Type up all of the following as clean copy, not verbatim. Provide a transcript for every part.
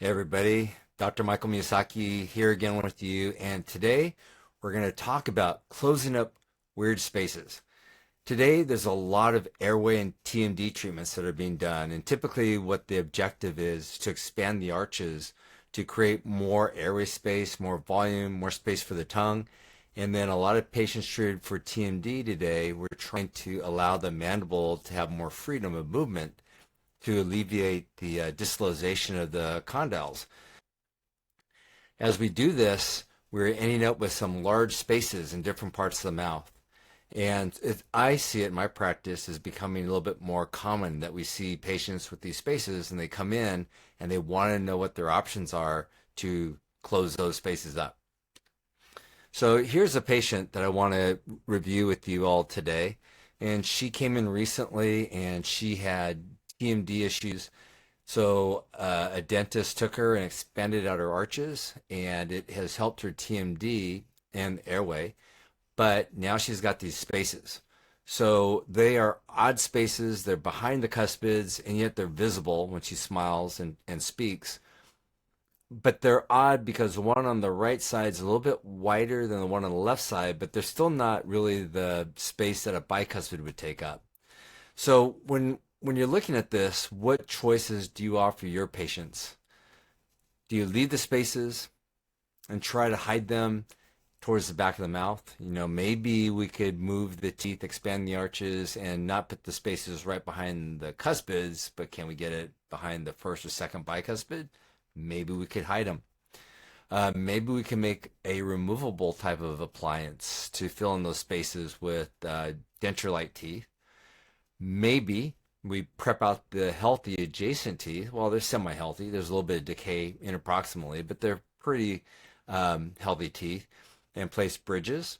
Hey everybody, Dr. Michael Miyazaki here again with you, and today we're going to talk about closing up weird spaces. Today there's a lot of airway and TMD treatments that are being done, and typically what the objective is to expand the arches to create more airway space, more volume, more space for the tongue. And then a lot of patients treated for TMD today, we're trying to allow the mandible to have more freedom of movement to alleviate the distalization of the condyles. As we do this, we're ending up with some large spaces in different parts of the mouth. And I see it in my practice as becoming a little bit more common that we see patients with these spaces and they come in and they want to know what their options are to close those spaces up. So here's a patient that I want to review with you all today. And she came in recently and she had TMD issues. So a dentist took her and expanded out her arches, and it has helped her TMD and airway. But now she's got these spaces. So they are odd spaces. They're behind the cuspids, and yet they're visible when she smiles and speaks. But they're odd because the one on the right side is a little bit wider than the one on the left side, but they're still not really the space that a bicuspid would take up. So when you're looking at this, what choices do you offer your patients? Do you leave the spaces and try to hide them towards the back of the mouth? Maybe we could move the teeth, expand the arches, and not put the spaces right behind the cuspids, but can we get it behind the first or second bicuspid? Maybe we could hide them. Maybe we can make a removable type of appliance to fill in those spaces with denture-like teeth. Maybe we prep out the healthy adjacent teeth. Well, they're semi-healthy. There's a little bit of decay interproximally, but they're pretty healthy teeth, and place bridges.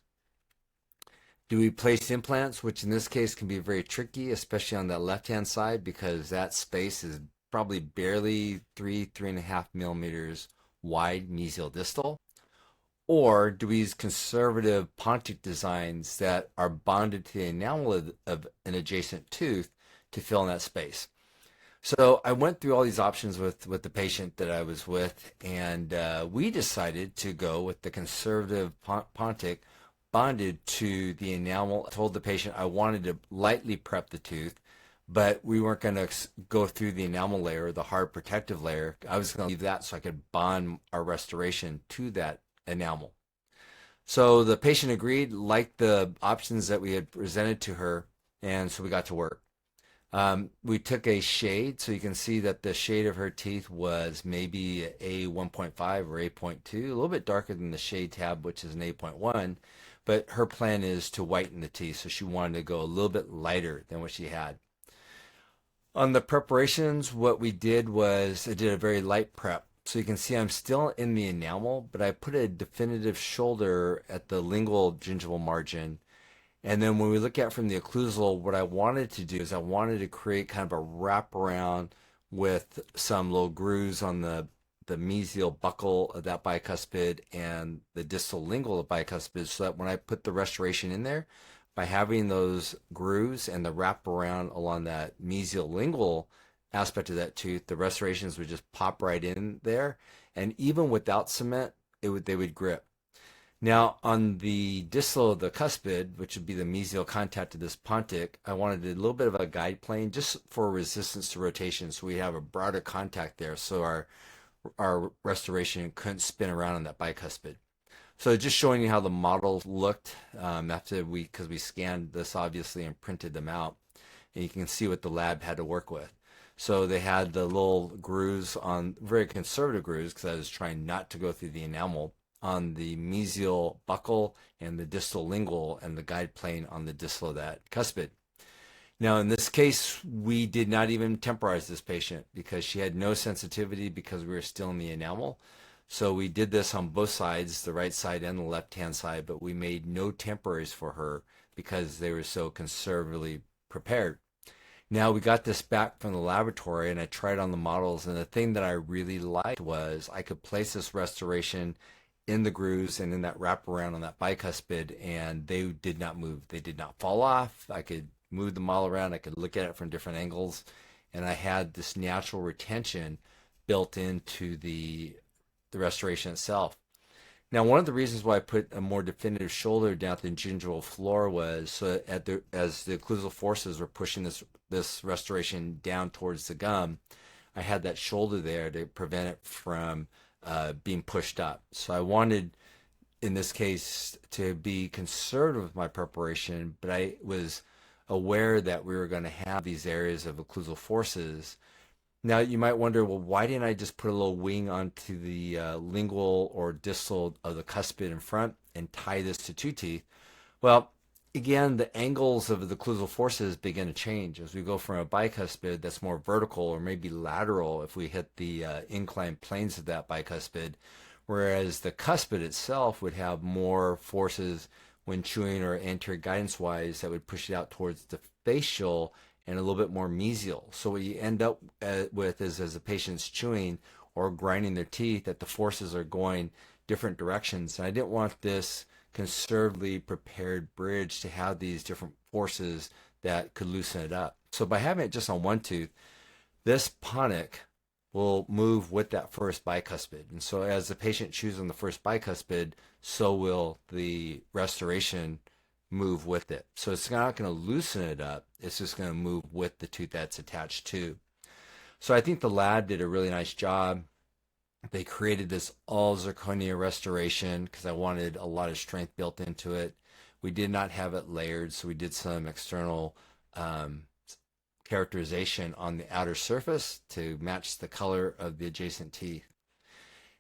Do we place implants, which in this case can be very tricky, especially on that left-hand side because that space is probably barely 3.5 millimeters wide mesial distal? Or do we use conservative Pontic designs that are bonded to the enamel of an adjacent tooth to fill in that space? So I went through all these options with the patient that I was with, and we decided to go with the conservative Pontic bonded to the enamel. I told the patient I wanted to lightly prep the tooth, but we weren't going to go through the enamel layer, the hard protective layer. I was going to leave that so I could bond our restoration to that enamel. So the patient agreed, liked the options that we had presented to her, and so we got to work. We took a shade, so you can see that the shade of her teeth was maybe a 1.5 or 8.2, a little bit darker than the shade tab, which is an 8.1, but her plan is to whiten the teeth, so she wanted to go a little bit lighter than what she had. On the preparations, what we did was I did a very light prep. So you can see I'm still in the enamel, but I put a definitive shoulder at the lingual gingival margin. And then when we look at from the occlusal, what I wanted to do is I wanted to create kind of a wraparound with some little grooves on the mesial buccal of that bicuspid and the distal lingual of bicuspid, so that when I put the restoration in there, by having those grooves and the wraparound along that mesial lingual aspect of that tooth, the restorations would just pop right in there. And even without cement, they would grip. Now, on the distal of the cuspid, which would be the mesial contact of this Pontic, I wanted a little bit of a guide plane just for resistance to rotation, so we have a broader contact there, so our restoration couldn't spin around on that bicuspid. So just showing you how the model looked because we scanned this obviously and printed them out, and you can see what the lab had to work with. So they had the little grooves on, very conservative grooves, because I was trying not to go through the enamel, on the mesial buccal and the distal lingual, and the guide plane on the distal of that cuspid. Now, in this case, we did not even temporize this patient because she had no sensitivity because we were still in the enamel. So we did this on both sides, the right side and the left-hand side, but we made no temporaries for her because they were so conservatively prepared. Now we got this back from the laboratory and I tried on the models, and the thing that I really liked was I could place this restoration in the grooves and in that wraparound on that bicuspid, and they did not move. They did not fall off. I could move the model around. I could look at it from different angles, and I had this natural retention built into the restoration itself. Now, one of the reasons why I put a more definitive shoulder down at the gingival floor was so as the occlusal forces were pushing this restoration down towards the gum, I had that shoulder there to prevent it from being pushed up. So I wanted, in this case, to be conservative with my preparation, but I was aware that we were going to have these areas of occlusal forces. Now you might wonder, well, why didn't I just put a little wing onto the lingual or distal of the cuspid in front and tie this to two teeth? Well, again, the angles of the occlusal forces begin to change as we go from a bicuspid that's more vertical or maybe lateral if we hit the inclined planes of that bicuspid, whereas the cuspid itself would have more forces when chewing or anterior guidance wise that would push it out towards the facial and a little bit more mesial. So what you end up with is as the patient's chewing or grinding their teeth that the forces are going different directions. And I didn't want this conservatively prepared bridge to have these different forces that could loosen it up. So by having it just on one tooth, this Pontic will move with that first bicuspid. And so as the patient chews on the first bicuspid, so will the restoration move with it. So it's not going to loosen it up. It's just going to move with the tooth that's attached to. So I think the lab did a really nice job. They created this all zirconia restoration because I wanted a lot of strength built into it. We did not have it layered, so we did some external characterization on the outer surface to match the color of the adjacent teeth.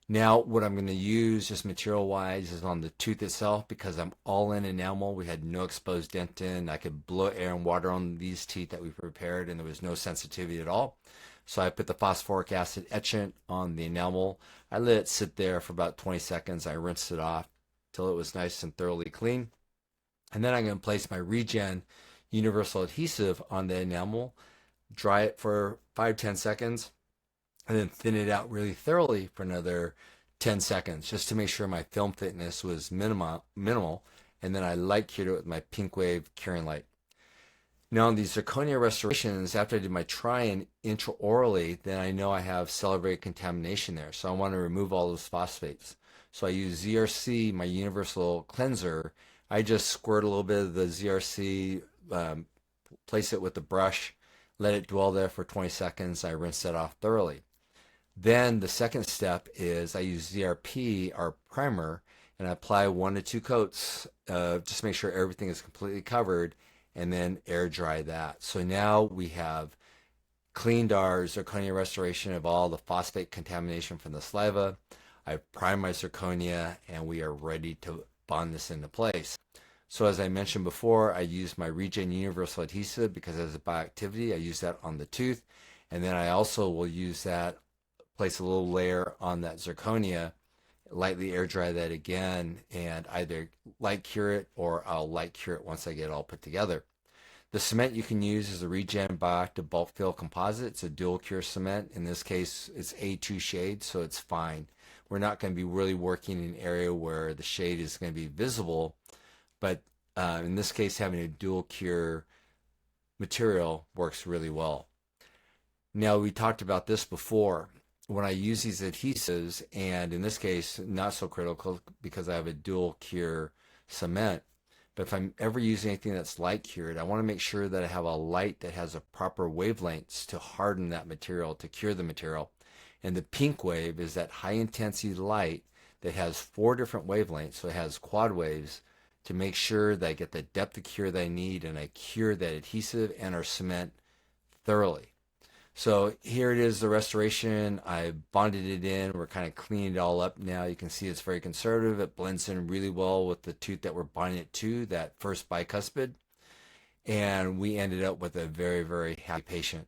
Now, what I'm going to use just material-wise is on the tooth itself because I'm all in enamel. We had no exposed dentin. I could blow air and water on these teeth that we prepared, and there was no sensitivity at all. So I put the phosphoric acid etchant on the enamel. I let it sit there for about 20 seconds. I rinsed it off till it was nice and thoroughly clean. And then I'm going to place my Regen universal adhesive on the enamel, dry it for 5-10 seconds, and then thin it out really thoroughly for another 10 seconds just to make sure my film thickness was minimal. And then I light cured it with my pink wave curing light. Now on these zirconia restorations, after I did my try-in intraorally, then I know I have salivary contamination there. So I want to remove all those phosphates. So I use ZRC, my universal cleanser. I just squirt a little bit of the ZRC, place it with the brush, let it dwell there for 20 seconds. I rinse that off thoroughly. Then the second step is I use ZRP, our primer, and I apply 1 to 2 coats, just to make sure everything is completely covered, and then air dry that. So now we have cleaned our zirconia restoration of all the phosphate contamination from the saliva. I've primed my zirconia, and we are ready to bond this into place. So as I mentioned before, I use my Regen Universal Adhesive because as a bioactivity, I use that on the tooth. And then I also will use that, place a little layer on that zirconia, lightly air dry that again, and either light cure it or I'll light cure it once I get it all put together. The cement you can use is a Regen Bioactive Bulk Fill Composite. It's a dual cure cement. In this case, it's A2 shade, so it's fine. We're not going to be really working in an area where the shade is going to be visible, but in this case, having a dual cure material works really well. Now, we talked about this before. When I use these adhesives, and in this case, not so critical because I have a dual cure cement, but if I'm ever using anything that's light cured, I want to make sure that I have a light that has a proper wavelengths to harden that material, to cure the material. And the pink wave is that high intensity light that has 4 different wavelengths, so it has quad waves, to make sure that I get the depth of cure that I need and I cure that adhesive and our cement thoroughly. So here it is, the restoration. I bonded it in. We're kind of cleaning it all up now. You can see it's very conservative. It blends in really well with the tooth that we're bonding it to, that first bicuspid. And we ended up with a very, very happy patient.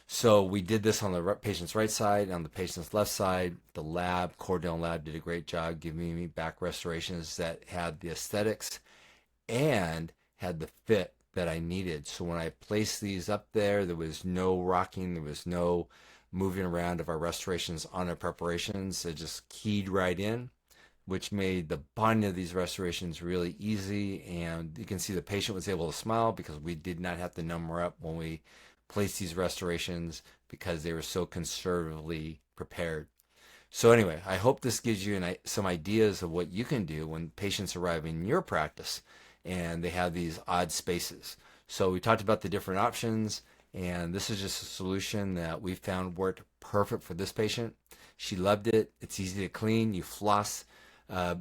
So we did this on the patient's right side. On the patient's left side, the lab, Cornell lab, did a great job giving me back restorations that had the aesthetics and had the fit that I needed. So when I placed these up there, there was no rocking, there was no moving around of our restorations on our preparations. It just keyed right in, which made the bonding of these restorations really easy. And you can see the patient was able to smile because we did not have to number up when we placed these restorations because they were so conservatively prepared. So anyway, I hope this gives you some ideas of what you can do when patients arrive in your practice and they have these odd spaces. So we talked about the different options, and this is just a solution that we found worked perfect for this patient. She loved it. It's easy to clean. You floss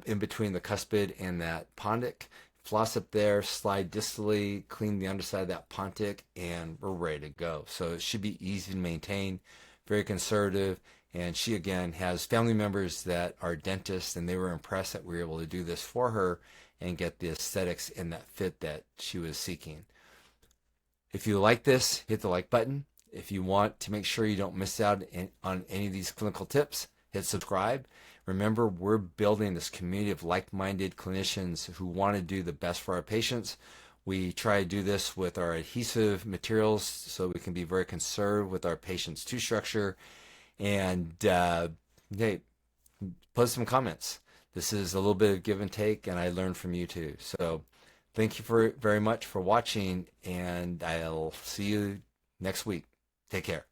in between the cuspid and that Pontic. Floss up there, slide distally, clean the underside of that Pontic, and we're ready to go. So it should be easy to maintain, very conservative. And she, again, has family members that are dentists, and they were impressed that we were able to do this for her and get the aesthetics and that fit that she was seeking. If you like this, hit the like button. If you want to make sure you don't miss out on any of these clinical tips, hit subscribe. Remember, we're building this community of like-minded clinicians who want to do the best for our patients. We try to do this with our adhesive materials so we can be very conservative with our patients' tooth structure. And hey, post some comments. This is a little bit of give and take, and I learned from you too. So thank you very much for watching, and I'll see you next week. Take care.